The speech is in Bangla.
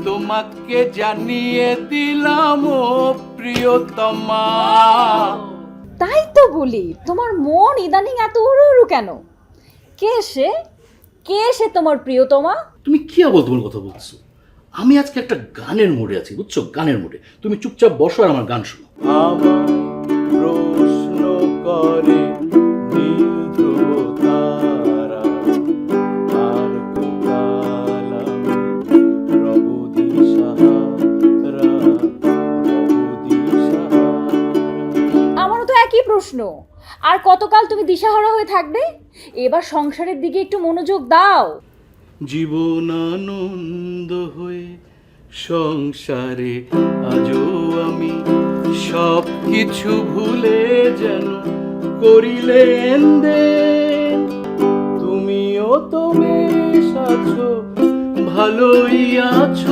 তোমাকে জানিয়ে দিলাম ও প্রিয়তমা। তাই তো বলি, তোমার মন ইদানিং এত উড়ু উড়ু কেন? কে সে? কে সে তোমার প্রিয়তমা? তুমি কি আবল তোমার কথা বলছো? আমি আজকে একটা গানের মোড়ে আছি, বুঝছো? গানের মোড়ে। তুমি চুপচাপ বসো আর আমার গান শোনো। আমায় প্রশ্ন করে নীল ধ্রুব তারা, আর কোকাল আমি রব দিশাহারা, রব দিশাহারা। আমারও তো একই প্রশ্ন। আর কতকাল তুমি দিশাহারা হয়ে থাকবে? এবার সংসারের দিকে একটু মনোযোগ দাও। জীবন আনন্দ হয়ে সংসারে আজও আমি সব কিছু ভুলে যেন করিলেন দেন। তুমিও তো বেশ আছো, ভালোই আছো।